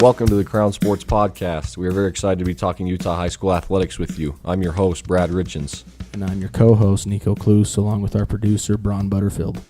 Welcome to the Crown Sports Podcast. We are very excited to be talking Utah High School athletics with you. I'm your host, Brad Richins. And I'm your co-host, Niko, Klus, along with our producer, Braun, Butterfield.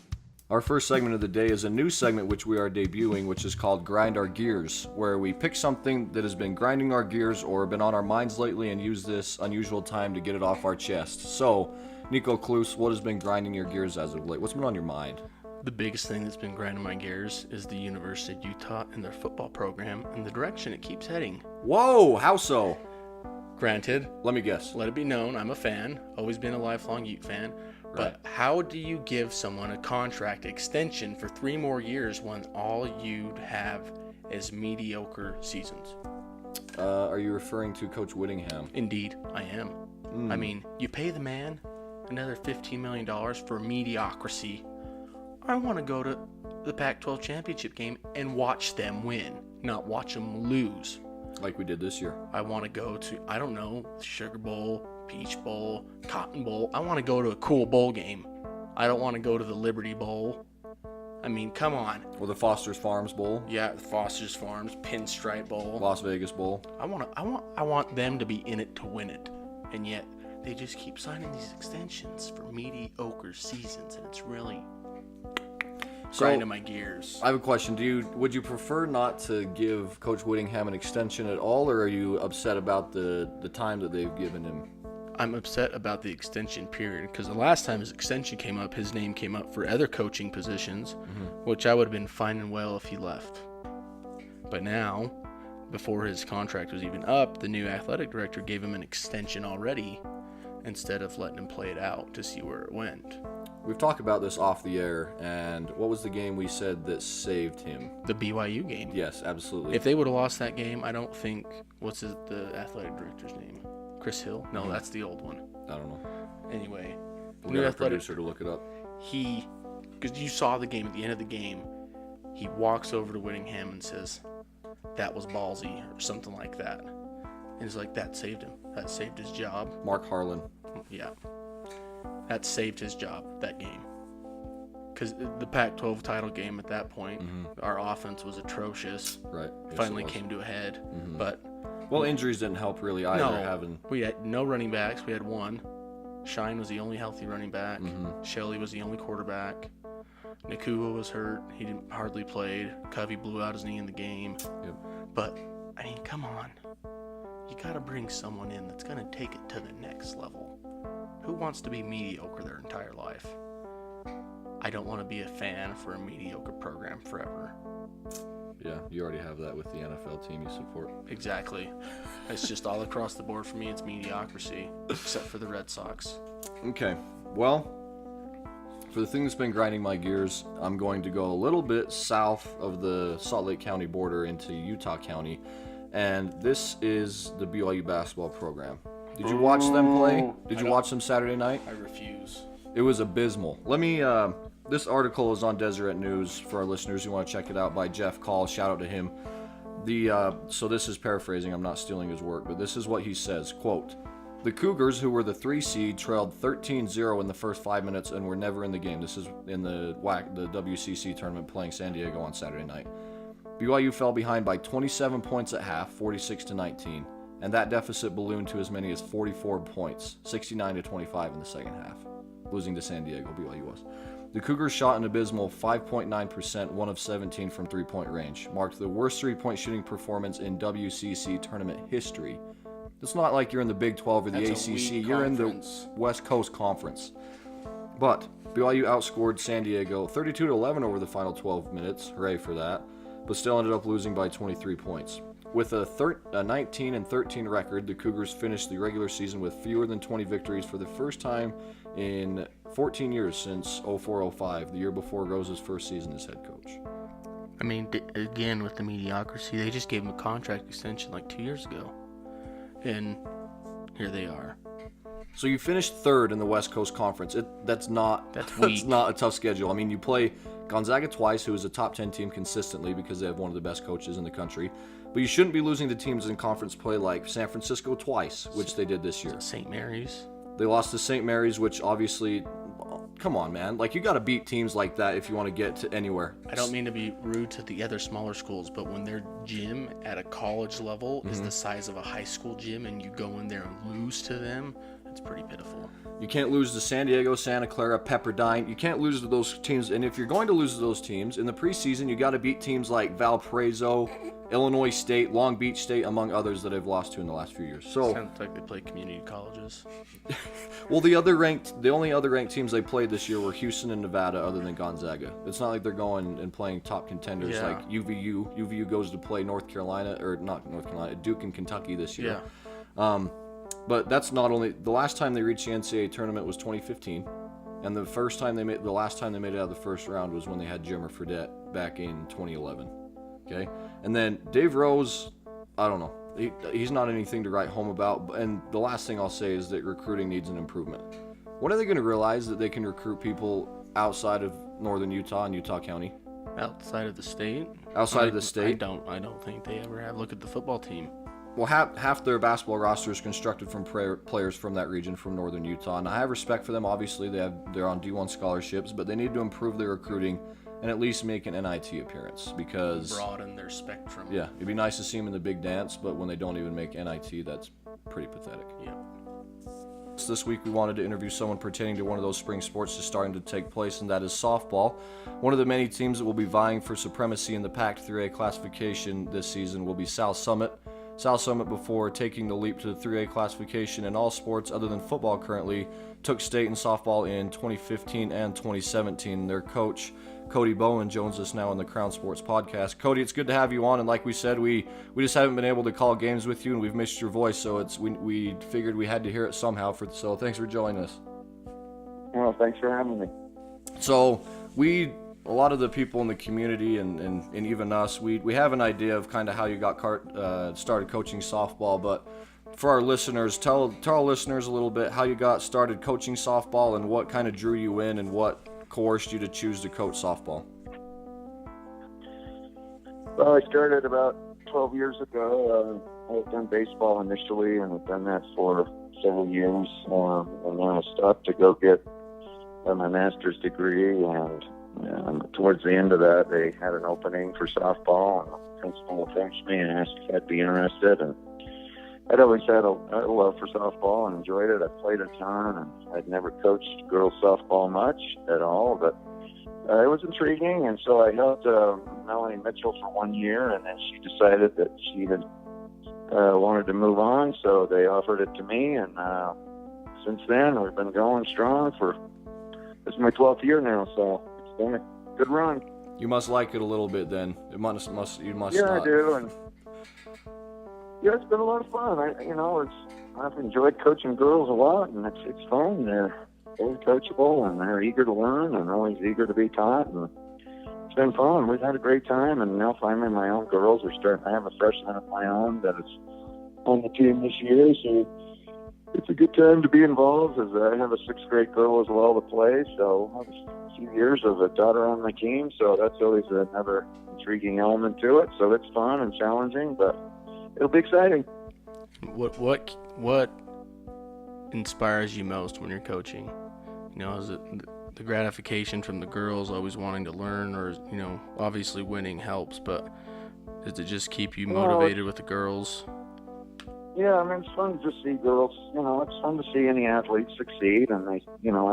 Our first segment of the day is a new segment which we are debuting, which is called Grind Our Gears, where we pick something that has been grinding our gears or been on our minds lately and use this unusual time to get it off our chest. So, Niko, Klus, what has been grinding your gears as of late? What's been on your mind? The biggest thing that's been grinding my gears is the University of Utah and their football program and the direction it keeps heading. Whoa, how so? Granted, Let me guess. let it be known, I'm a fan, always been a lifelong Ute fan, but how do you give someone a contract extension for 3 more years when all you have is mediocre seasons? Are you referring to Coach Whittingham? Indeed, I am. I mean, you pay the man another $15 million for mediocrity. I want to go to the Pac-12 championship game and watch them win, not watch them lose. Like we did this year. I want to go to, I don't know, Sugar Bowl, Peach Bowl, Cotton Bowl. I want to go to a cool bowl game. I don't want to go to the Liberty Bowl. I mean, come on. Or the Foster's Farms Bowl. Yeah, the Foster's Farms, Pinstripe Bowl. Las Vegas Bowl. I want them to be in it to win it. And yet, they just keep signing these extensions for mediocre seasons, and it's really grinding my gears. I have a question. Would you prefer not to give Coach Whittingham an extension at all, or are you upset about the time that they've given him? I'm upset about the extension period because the last time his extension came up, his name came up for other coaching positions, which I would have been fine and well if he left. But now, before his contract was even up, the new athletic director gave him an extension already instead of letting him play it out to see where it went. We've talked about this off the air, and what was the game we said that saved him? The BYU game. Yes, absolutely. If they would have lost that game, I don't think, the athletic director's name? Chris Hill? No, that's the old one. I don't know. Anyway, We'll get our producer to look it up. Because you saw the game, at the end of the game, he walks over to Whittingham and says, "That was ballsy," or something like that. And he's like, that saved him. That saved his job. Mark Harlan. Yeah. That saved his job, that game. Because the Pac-12 title game at that point, our offense was atrocious. Right. Yes, Finally came to a head. But well, injuries didn't help really either. we had no running backs. We had one. Shine was the only healthy running back. Shelley was the only quarterback. Niko was hurt. He didn't hardly played. Covey blew out his knee in the game. Yep. But, I mean, come on. You got to bring someone in that's going to take it to the next level. Who wants to be mediocre their entire life? I don't want to be a fan for a mediocre program forever. Yeah, you already have that with the NFL team you support. Exactly. It's just all across the board for me. It's mediocrity, except for the Red Sox. Okay, well, for the thing that's been grinding my gears, I'm going to go a little bit south of the Salt Lake County border into Utah County, and this is the BYU basketball program. Did you watch them play? Did you watch them Saturday night? I refuse. It was abysmal. This article is on Deseret News for our listeners who want to check it out by Jeff Call. Shout out to him. So this is paraphrasing. I'm not stealing his work, but this is what he says. Quote, "The Cougars, who were the 3 seed, trailed 13-0 in the first 5 minutes and were never in the game." This is in the WCC tournament playing San Diego on Saturday night. BYU fell behind by 27 points at half, 46-19. And that deficit ballooned to as many as 44 points, 69-25 in the second half, losing to San Diego. BYU was. The Cougars shot an abysmal 5.9%, 1 of 17 from three-point range, marked the worst three-point shooting performance in WCC tournament history. It's not like you're in the Big 12 or the ACC. You're in the West Coast Conference. But BYU outscored San Diego 32-11 over the final 12 minutes. Hooray for that. But still ended up losing by 23 points. With a 19-13 record, the Cougars finished the regular season with fewer than 20 victories for the first time in 14 years since 04-05, the year before Rose's first season as head coach. I mean, again, with the mediocrity, they just gave him a contract extension like 2 years ago. And here they are. So you finished third in the West Coast Conference. That's not a tough schedule. I mean, you play Gonzaga twice, who is a top 10 team consistently because they have one of the best coaches in the country. But you shouldn't be losing to teams in conference play like San Francisco twice, which they did this year. St. Mary's. They lost to St. Mary's, which obviously come on, man. Like, you got to beat teams like that if you want to get to anywhere. I don't mean to be rude to the other smaller schools, but when their gym at a college level is the size of a high school gym and you go in there and lose to them, it's pretty pitiful. You can't lose to San Diego, Santa Clara, Pepperdine. You can't lose to those teams. And if you're going to lose to those teams, in the preseason, you got to beat teams like Valparaiso, Illinois State, Long Beach State, among others that I've lost to in the last few years. So, sounds like they play community colleges. well, the only other ranked teams they played this year were Houston and Nevada, other than Gonzaga. It's not like they're going and playing top contenders like UVU. UVU goes to play North Carolina, or not North Carolina, Duke and Kentucky this year. Yeah. But that's not only the last time they reached the NCAA tournament was 2015, and the last time they made it out of the first round was when they had Jimmer Fredette back in 2011. Okay, and then Dave Rose, I don't know, he's not anything to write home about. And the last thing I'll say is that recruiting needs an improvement. When are they going to realize that they can recruit people outside of northern Utah and Utah County? Outside of the state? Outside of the state? I don't think they ever have. Look at the football team. Well, half their basketball roster is constructed from players from that region, from northern Utah, and I have respect for them. Obviously, they're on D1 scholarships, but they need to improve their recruiting and at least make an NIT appearance, because broaden their spectrum. Yeah, it'd be nice to see them in the big dance, but when they don't even make NIT, that's pretty pathetic. Yeah. This week we wanted to interview someone pertaining to one of those spring sports that's starting to take place, and that is softball. One of the many teams that will be vying for supremacy in the Pac 3A classification this season will be South Summit. South Summit, before taking the leap to the 3A classification in all sports other than football currently, took state in softball in 2015 and 2017. Their coach, Cody Bowen, joins us now on the Crown Sports Podcast. Cody, it's good to have you on, and like we said, we just haven't been able to call games with you, and we've missed your voice, so we figured we had to hear it somehow. So thanks for joining us. Well, thanks for having me. So a lot of the people in the community and even us, we have an idea of kind of how you got started coaching softball, but for our listeners, tell our listeners a little bit how you got started coaching softball and what kind of drew you in and what coerced you to choose to coach softball. Well, I started about 12 years ago. I've done baseball initially, and I've done that for several years, and then I stopped to go get my master's degree, and towards the end of that, they had an opening for softball, and the principal approached me and asked if I'd be interested, and I'd always had a love for softball and enjoyed it. I played a ton, and I'd never coached girls softball much at all, but it was intriguing, and so I helped Melanie Mitchell for 1 year, and then she decided that she had wanted to move on, so they offered it to me, and since then we've been going strong this is my 12th year now, so it's been a good run. You must like it a little bit then. You must. Yeah, I do, and yeah, it's been a lot of fun. I've enjoyed coaching girls a lot, and it's fun. They're very coachable, and they're eager to learn, and always eager to be taught, and it's been fun. We've had a great time, and now finally my own girls are starting. I have a freshman of my own that is on the team this year, so it's a good time to be involved, as I have a 6th grade girl as well to play, so I have a few years of a daughter on my team, so that's always another intriguing element to it. So it's fun and challenging, but it'll be exciting. What inspires you most when you're coaching? Is it the gratification from the girls always wanting to learn, or obviously winning helps, but does it just keep you motivated with the girls? Yeah, it's fun to just see girls. It's fun to see any athlete succeed, and I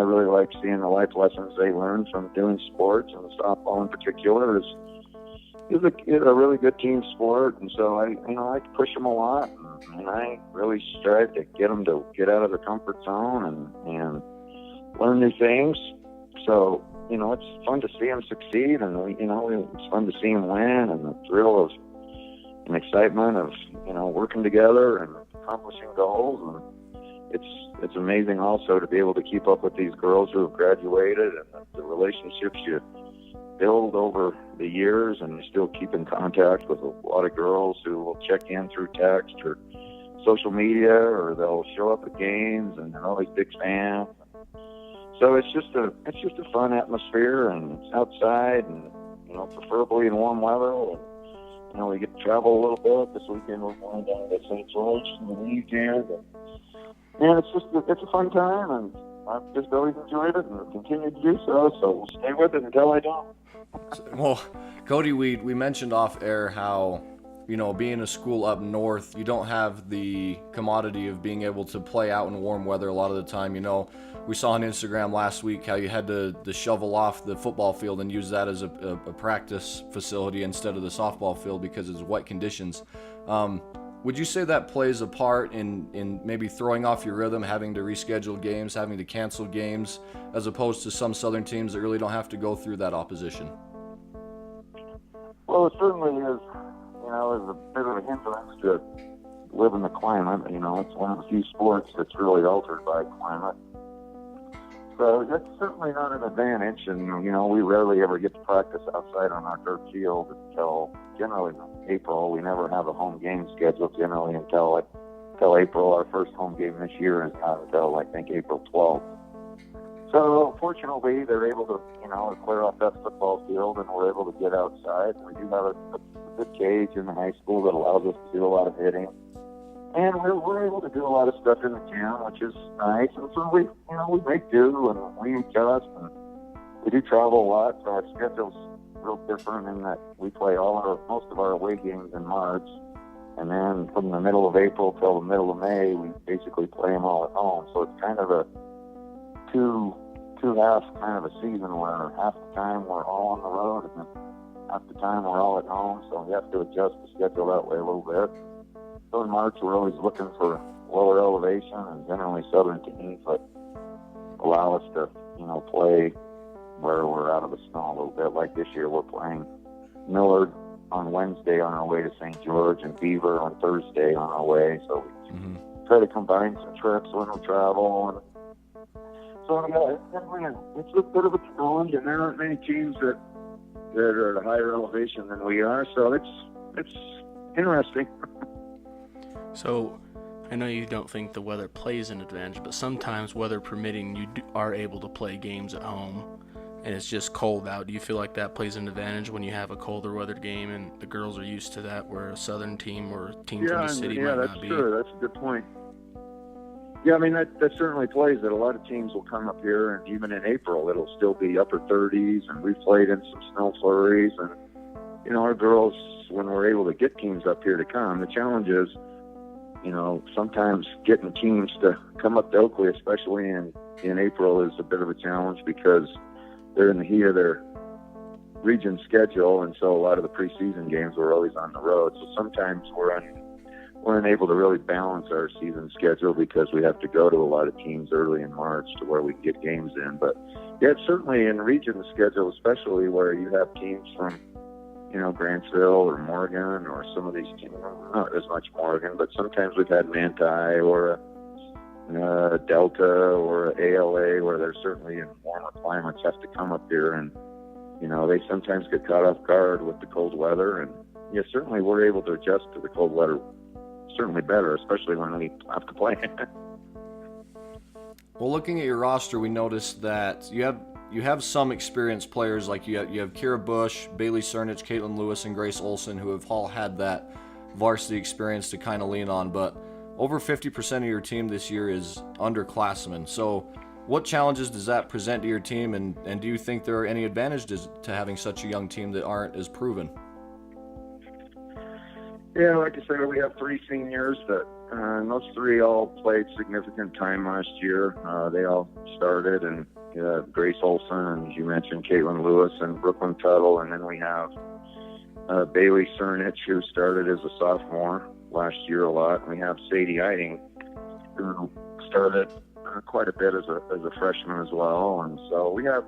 really like seeing the life lessons they learn from doing sports, and softball in particular is a really good team sport, and so I push them a lot, and I really strive to get them to get out of their comfort zone and learn new things. So it's fun to see them succeed, and it's fun to see them win, and the thrill of and excitement of working together and accomplishing goals, and it's amazing also to be able to keep up with these girls who have graduated, and the relationships you build over the years, and you still keep in contact with a lot of girls who will check in through text or social media, or they'll show up at games, and they're always big fans. So it's just a fun atmosphere, and it's outside, and preferably in warm weather. And, we get to travel a little bit. This weekend we're going down to St. George in the league here. And it's a fun time, and I've just always enjoyed it and continue to do so. So we'll stay with it until I don't. Well, Cody, we mentioned off air how, being a school up north, you don't have the commodity of being able to play out in warm weather a lot of the time. We saw on Instagram last week how you had to shovel off the football field and use that as a practice facility instead of the softball field because it's wet conditions. Would you say that plays a part in maybe throwing off your rhythm, having to reschedule games, having to cancel games, as opposed to some Southern teams that really don't have to go through that opposition? Well, it certainly is, is a bit of a hindrance to live in the climate. It's one of the few sports that's really altered by climate. So that's certainly not an advantage, and, we rarely ever get to practice outside on our dirt field until generally April. We never have a home game scheduled generally until April. Our first home game this year is not until, I think, April 12th. So fortunately, they're able to, clear off that football field, and we're able to get outside. We do have a good cage in the high school that allows us to do a lot of hitting. And we're able to do a lot of stuff in the gym, which is nice. And so we make do and we adjust, and we do travel a lot. So our schedule's real different in that we play most of our away games in March, and then from the middle of April till the middle of May, we basically play them all at home. So it's kind of a two halves kind of a season where half the time we're all on the road, and then half the time we're all at home. So we have to adjust the schedule that way a little bit. So in March, we're always looking for lower elevation and generally southern teams that allow us to, play where we're out of the snow a little bit. Like this year, we're playing Millard on Wednesday on our way to St. George and Beaver on Thursday on our way. So we try to combine some trips when we travel. And so it's a bit of a challenge, and there aren't many teams that are at a higher elevation than we are. So it's interesting. So, I know you don't think the weather plays an advantage, but sometimes, weather permitting, you are able to play games at home, and it's just cold out. Do you feel like that plays an advantage when you have a colder weather game, and the girls are used to that, where a southern team or a team from the city might not be? Yeah, that's true. That's a good point. Yeah, that certainly plays it. A lot of teams will come up here, and even in April, it'll still be upper 30s, and we've played in some snow flurries, and, our girls, when we're able to get teams up here to come, the challenge is, sometimes getting teams to come up to Oakley, especially in April, is a bit of a challenge because they're in the heat of their region schedule, and so a lot of the preseason games were always on the road. So sometimes we're unable to really balance our season schedule because we have to go to a lot of teams early in March to where we can get games in. But yeah, certainly in region schedule, especially where you have teams from Grantsville or Morgan or some of these teams, not as much Morgan, but sometimes we've had Manti or a Delta or a ALA where they're certainly in warmer climates have to come up here, and, they sometimes get caught off guard with the cold weather. And yeah, certainly we're able to adjust to the cold weather certainly better, especially when we have to play. Well, looking at your roster, we noticed that you have some experienced players, like you have Kira Bush, Bailey Cernich, Caitlin Lewis, and Grace Olson, who have all had that varsity experience to kind of lean on, but over 50% of your team this year is underclassmen. So what challenges does that present to your team, and do you think there are any advantages to having such a young team that aren't as proven? Yeah, like I said, we have 3 seniors that those 3 all played significant time last year. They all started, and Grace Olson, and as you mentioned, Caitlin Lewis and Brooklyn Tuttle, and then we have Bailey Cernich, who started as a sophomore last year a lot. And we have Sadie Eiting, who started quite a bit as a freshman as well. And so we have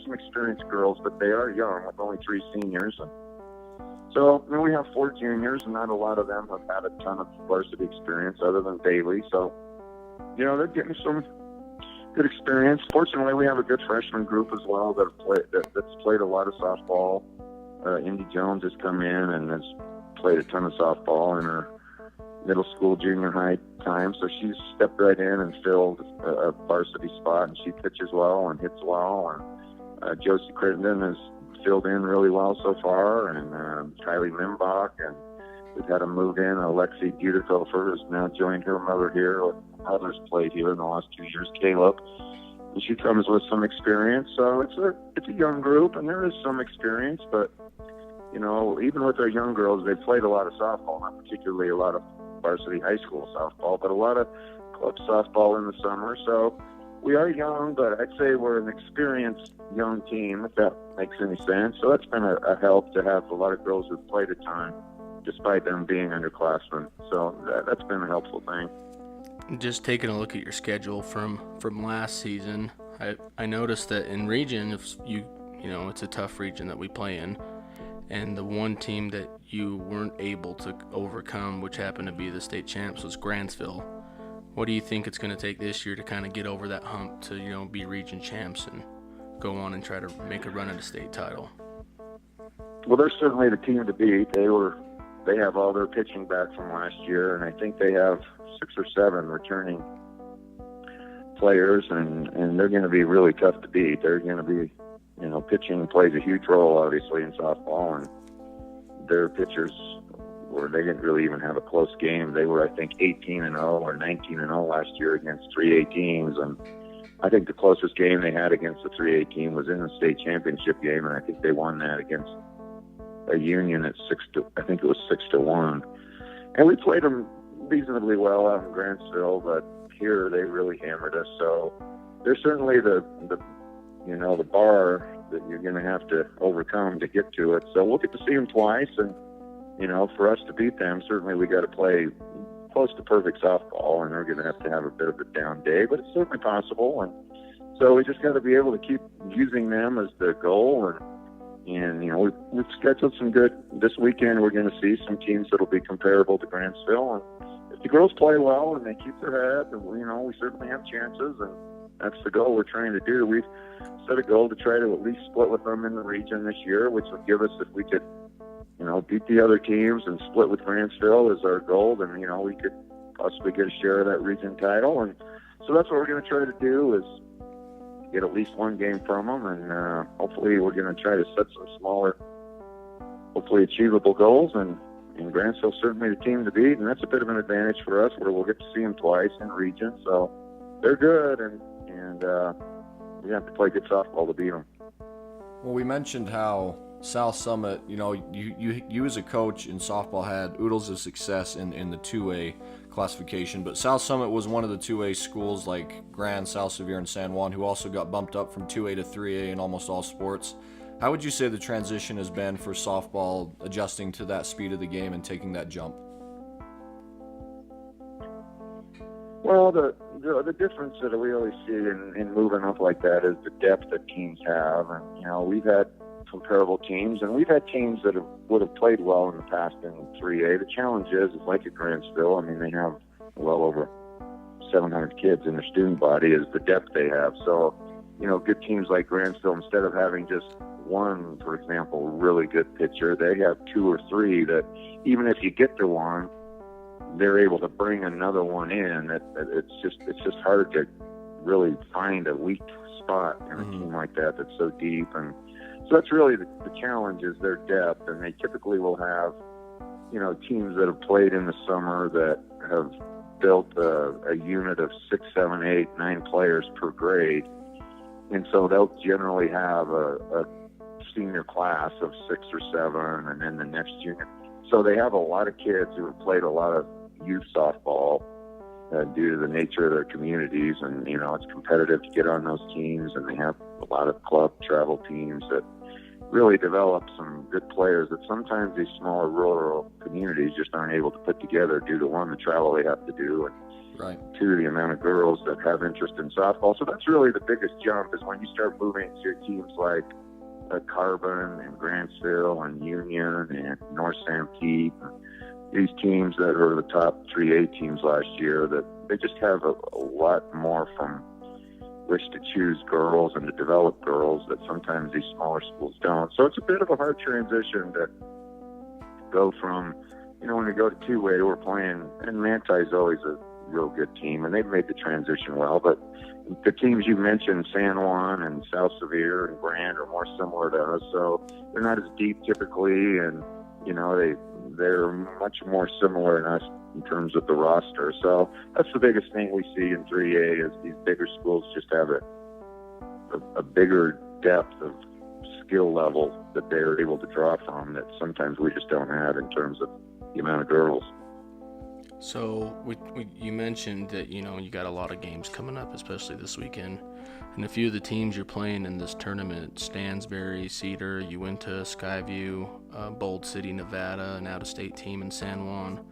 some experienced girls, but they are young with only 3 seniors. And so we have 4 juniors, and not a lot of them have had a ton of varsity experience other than Bailey. So, they're getting some good experience. Fortunately, we have a good freshman group as well that's played a lot of softball. Indy Jones has come in and has played a ton of softball in her middle school, junior high time. So she's stepped right in and filled a varsity spot, and she pitches well and hits well. And Josie Crittenden has filled in really well so far, and Kylie Mimbach, and we've had a move in. Alexi Budicofer has now joined her mother here. Others played here in the last 2 years. Caleb. and she comes with some experience. So it's a young group, and there is some experience, but you know, even with our young girls, they've played a lot of softball, not particularly a lot of varsity high school softball, but a lot of club softball in the summer. So we are young, but I'd say we're an experienced young team, if that makes any sense. So that's been a help to have a lot of girls who've played a ton, despite them being underclassmen. So that's been a helpful thing. Just taking a look at your schedule from last season, I noticed that in region, if you know, it's a tough region that we play in, and the one team that you weren't able to overcome, which happened to be the state champs, was Grantsville. What do you think it's going to take this year to kind of get over that hump to, you know, be region champs and go on and try to make a run at a state title? Well, they're certainly the team to beat. They have all their pitching back from last year, and I think they have 6 or 7 returning players, and they're going to be really tough to beat. They're going to be, you know, pitching plays a huge role, obviously, in softball, and their pitchers, or they didn't really even have a close game. They were, I think, 18-0 or 19-0 last year against 3A teams, and I think the closest game they had against the 3A team was in the state championship game, and I think they won that against a Union at 6-1. And we played them reasonably well out in Grantsville, but here they really hammered us. So they're certainly the bar that you're going to have to overcome to get to it. So we'll get to see them twice, and you know, for us to beat them, certainly we got to play close to perfect softball, and they're going to have a bit of a down day, but it's certainly possible. And so we just got to be able to keep using them as the goal. And you know, we've scheduled some good this weekend. We're going to see some teams that'll be comparable to Grantsville, and if the girls play well and they keep their head, you know, we certainly have chances, and that's the goal we're trying to do. We've set a goal to try to at least split with them in the region this year, which would give us, if we could, you know, beat the other teams and split with Grantsville is our goal, then, you know, we could possibly get a share of that region title. And so that's what we're going to try to do, is get at least one game from them, and hopefully we're going to try to set some smaller, hopefully achievable goals, and Grantsville's certainly the team to beat, and that's a bit of an advantage for us, where we'll get to see them twice in region. So they're good, and we have to play good softball to beat them. Well, we mentioned how South Summit, you know, you as a coach in softball had oodles of success in the 2A classification, but South Summit was one of the 2A schools like Grand, South Sevier, and San Juan who also got bumped up from 2A to 3A in almost all sports. How would you say the transition has been for softball, adjusting to that speed of the game and taking that jump? Well, the difference that we always see in moving up like that is the depth that teams have. And, you know, we've had comparable teams, and we've had teams that would have played well in the past in 3A. The challenge is like at Grantsville, I mean, they have well over 700 kids in their student body, is the depth they have. So, you know, good teams like Grantsville, instead of having just one, for example, really good pitcher, they have 2 or 3 that even if you get to one, they're able to bring another one in. It's just hard to really find a weak spot in a team like that that's so deep. And so that's really the challenge, is their depth. And they typically will have, you know, teams that have played in the summer that have built a unit of 6, 7, 8, 9 players per grade. And so they'll generally have a senior class of 6 or 7, and then the next unit. So they have a lot of kids who have played a lot of youth softball due to the nature of their communities, and you know, it's competitive to get on those teams, and they have a lot of club travel teams that really develop some good players that sometimes these smaller rural communities just aren't able to put together due to, 1, the travel they have to do, and Right. 2, the amount of girls that have interest in softball. So that's really the biggest jump, is when you start moving to teams like Carbon and Grantsville and Union and North Sanpete, these teams that are the top 3A teams last year, that they just have a lot more from which to choose girls and to develop girls that sometimes these smaller schools don't. So it's a bit of a hard transition to go from, you know, when we go to 2A, we're playing, and Manti's always a real good team, and they've made the transition well, but the teams you mentioned, San Juan and South Sevier and Grand, are more similar to us, so they're not as deep typically, and you know, they're much more similar in us in terms of the roster. So that's the biggest thing we see in 3A, is these bigger schools just have a a bigger depth of skill level that they're able to draw from that sometimes we just don't have in terms of the amount of girls. So you mentioned that, you got a lot of games coming up, especially this weekend. And a few of the teams you're playing in this tournament, Stansbury, Cedar, Uinta, Skyview, Bold City, Nevada, an out-of-state team in San Juan.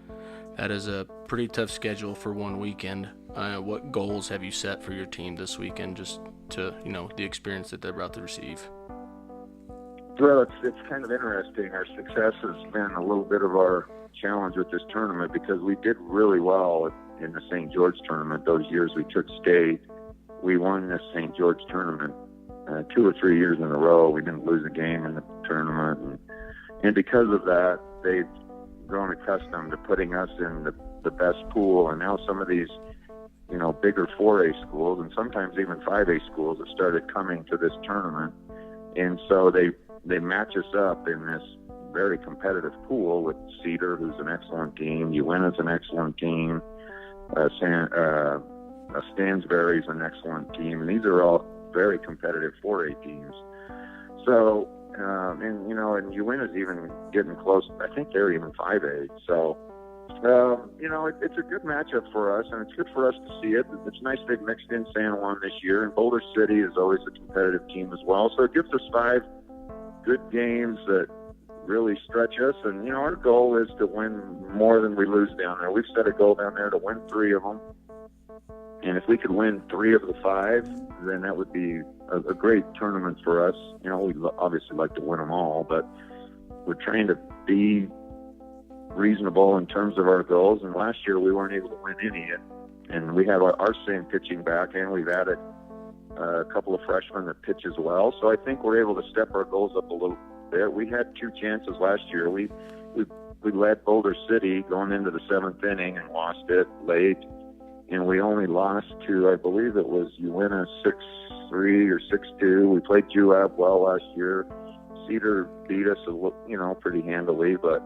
That is a pretty tough schedule for one weekend. What goals have you set for your team this weekend, just to, the experience that they're about to receive? Well, it's kind of interesting. Our success has been a little bit of our challenge with this tournament because we did really well in the St. George tournament. Those years we took state, we won this St. George tournament 2 or 3 years in a row. We didn't lose a game in the tournament. And because of that, they've grown accustomed to putting us in the best pool. And now some of these, bigger 4A schools and sometimes even 5A schools have started coming to this tournament. And so they match us up in this very competitive pool with Cedar, who's an excellent team, Uinta's an excellent team, Stansbury's an excellent team, and these are all very competitive 4A teams. So, and Uinta's even getting close. I think they're even 5A. So, it's a good matchup for us, and it's good for us to see it. It's nice they've mixed in San Juan this year, and Boulder City is always a competitive team as well. So it gives us 5 good games that really stretch us. And, our goal is to win more than we lose down there. We've set a goal down there to win 3 of them. And if we could win 3 of the 5, then that would be a great tournament for us. We'd obviously like to win them all, but we're trying to be reasonable in terms of our goals. And last year we weren't able to win any. And we have our same pitching back, and we've added a couple of freshmen that pitch as well. So I think we're able to step our goals up a little bit. We had 2 chances last year. We led Boulder City going into the 7th inning and lost it late. And we only lost to, I believe it was Uinta 6-3 or 6-2. We played Juab well last year. Cedar beat us, pretty handily. But,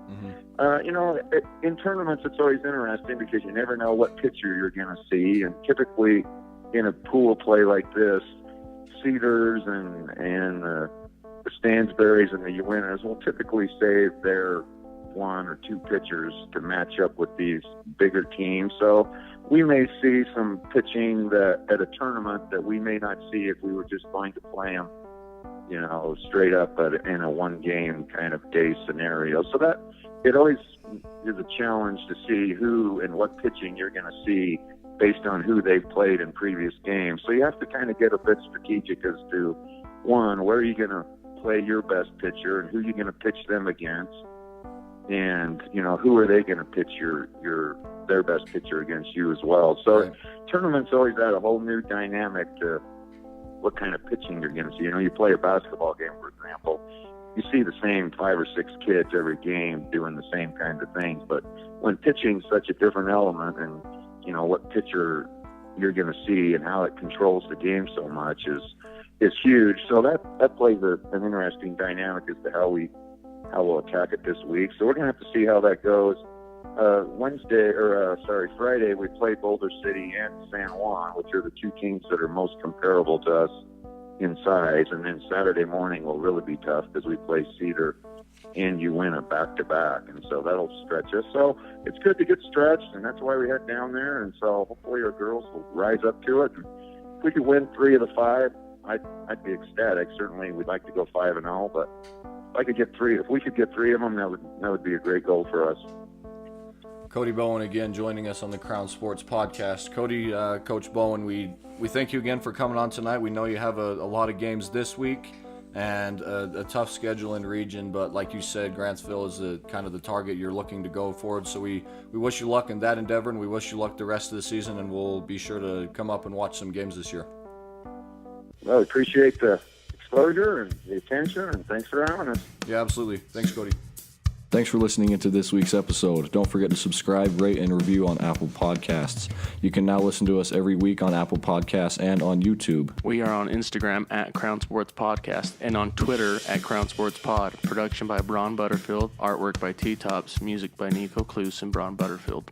in tournaments, it's always interesting because you never know what pitcher you're going to see. And typically in a pool play like this, Cedars and the Stansburys and the Uintas will typically save their 1 or 2 pitchers to match up with these bigger teams. So we may see some pitching at a tournament that we may not see if we were just going to play them, straight up in a 1-game kind of day scenario. So that it always is a challenge to see who and what pitching you're going to see based on who they've played in previous games. So you have to kind of get a bit strategic as to, 1, where are you going to play your best pitcher and who you're going to pitch them against, and who are they going to pitch their best pitcher against you as well. So right. Tournaments always add a whole new dynamic to what kind of pitching you're going to see. You play a basketball game, for example, you see the same 5 or 6 kids every game doing the same kinds of things. But when pitching's such a different element, and what pitcher you're going to see and how it controls the game so much is huge. So that plays an interesting dynamic as to how we'll attack it this week. So we're going to have to see how that goes. Friday, we play Boulder City and San Juan, which are the 2 teams that are most comparable to us in size. And then Saturday morning will really be tough because we play Cedar and Uinta back-to-back. And so that'll stretch us. So it's good to get stretched, and that's why we head down there. And so hopefully our girls will rise up to it. And if we could win 3 of the 5, I'd be ecstatic. Certainly we'd like to go 5-0, but if we could get 3 of them, that would be a great goal for us. Cody Bowen again joining us on the Crown Sports Podcast. Cody, Coach Bowen, we thank you again for coming on tonight. We know you have a lot of games this week and a tough schedule in region, but like you said, Grantsville is kind of the target you're looking to go forward. So we wish you luck in that endeavor, and we wish you luck the rest of the season, and we'll be sure to come up and watch some games this year. Well, I appreciate the exposure and the attention, and thanks for having us. Yeah, absolutely. Thanks, Cody. Thanks for listening into this week's episode. Don't forget to subscribe, rate, and review on Apple Podcasts. You can now listen to us every week on Apple Podcasts and on YouTube. We are on Instagram at Crown Sports Podcast and on Twitter at Crown Sports Pod. Production by Braun Butterfield. Artwork by TeeTops. Music by Niko, Klus, and Braun Butterfield.